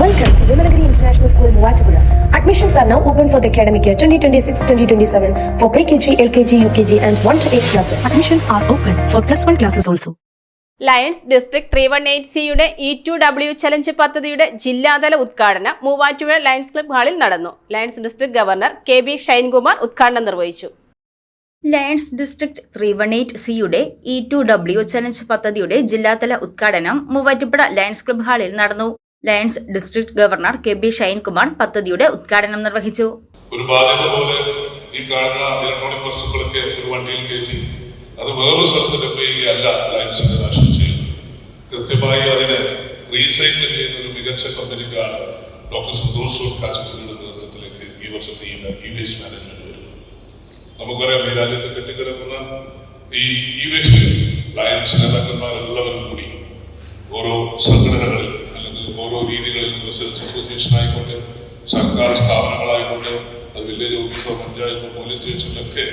Welcome to Vimalagiri International School, Muachapura. Admissions are now open for the academic year 2026-2027 for pre-KG, LKG, UKG and 1 to 8 classes. Admissions are open for plus 1 classes also. Lions District 318സിയുടെ E2W challenge പദ്ധതിയുടെ ജില്ലാതല ഉദ്ഘാടനം Muvattupuzha Lions club ഹാളിൽ നടന്നു. Lions District Governor KB Shinekumar ഉദ്ഘാടനം നിർവഹിച്ചു. Lions District 318സിയുടെ E2W challenge പദ്ധതിയുടെ ജില്ലാതല ഉദ്ഘാടനം മൂവാറ്റുപുഴ ലയൺസ് ക്ലബ് ഹാളിൽ നടന്നു. Lions District Governor KB Shine Kumar പദ്ധതിയുടെ ഉദ്ഘാടനം നിർവഹിച്ചു. ഒരു ബാധ്യത പോലെ ഈ കാണുന്ന ഇലക്ട്രോണിക് വസ്തുക്കളൊക്കെ ഒരു വണ്ടിയിൽ കയറ്റി അത് വേറൊരു സ്ഥലത്ത് ഡെപ്പ് ചെയ്യുകയല്ല ലയൺസ് ഇന്റർനാഷണൽ ചെയ്യുന്നത്. കൃത്യമായി അതിനെ റീസൈക്കിൾ ചെയ്യുന്ന ഒരു മികച്ച കമ്പനിക്കാണ് ഡോക്ടർ സന്തോഷ് കാച്ചപ്പള്ളിയുടെ നേതൃത്വത്തിലേക്ക് ഈ വർഷത്തെ ഈ വേസ്റ്റ് മാനേജ്മെന്റ് വരുന്നത്. നമുക്കറിയാം, ഈ രാജ്യത്ത് കെട്ടിക്കിടക്കുന്ന ഈ വേസ്റ്റ് ലയൺസ് നേതാക്കന്മാരെല്ലാവരും കൂടി ഓരോ സംഘടനകളിൽ അല്ലെങ്കിൽ ഓരോ രീതികളിലും റിസർച്ച് അസോസിയേഷൻ ആയിക്കോട്ടെ, സർക്കാർ സ്ഥാപനങ്ങളായിക്കോട്ടെ, അത് വില്ലേജ് ഓഫീസോ പഞ്ചായത്തോ പോലീസ് സ്റ്റേഷനിലൊക്കെ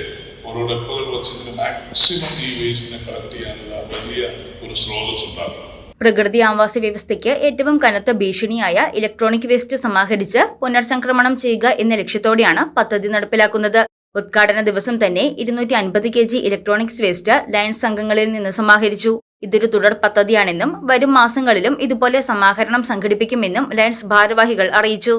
ഓരോ ഡെപ്പുകൾ വെച്ചതിന് മാക്സിമം ഈ വേസ്റ്റിനെ കളക്ട് ചെയ്യാനുള്ള വലിയ ഒരു സ്രോതസ് ഉണ്ടാക്കണം. പ്രകൃതി ആവാസ വ്യവസ്ഥയ്ക്ക് ഏറ്റവും കനത്ത ഭീഷണിയായ ഇലക്ട്രോണിക് വേസ്റ്റ് സമാഹരിച്ച് പുനർചംക്രമണം ചെയ്യുക എന്ന ലക്ഷ്യത്തോടെയാണ് പദ്ധതി നടപ്പിലാക്കുന്നത്. ഉദ്ഘാടന ദിവസം തന്നെ 250 kg ഇലക്ട്രോണിക്സ് വേസ്റ്റ് ലയൺസ് സംഘങ്ങളിൽ നിന്ന് സമാഹരിച്ചു. ഇതൊരു തുടർ പദ്ധതിയാണെന്നും വരും മാസങ്ങളിലും ഇതുപോലെ സമാഹരണം സംഘടിപ്പിക്കുമെന്നും ലയൺസ് ഭാരവാഹികൾ അറിയിച്ചു.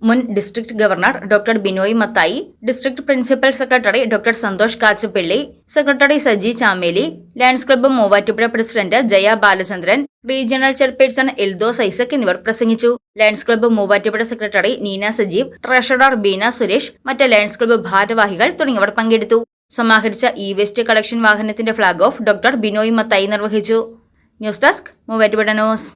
മുൻ district governor doctor Binoy Mathai, district principal secretary doctor Santhosh Kachappilly, secretary Saji Chameli, Lions club Muvattupuzha president Jaya Balachandran, regional chairperson Eldhose Isaac എന്നിവർ പ്രസംഗിച്ചു. Lions club Muvattupuzha secretary Neena Sajeev, treasurer Beena Suresh, മറ്റ് ലയൺസ് ക്ലബ്ബ് ഭാരവാഹികൾ തുടങ്ങിയവർ പങ്കെടുത്തു. സമാഹരിച്ച വേസ്റ്റ് കളക്ഷൻ വാഹനത്തിന്റെ flag off doctor Binoy Mathai നിർവഹിച്ചു. News desk Muvattupuzha news.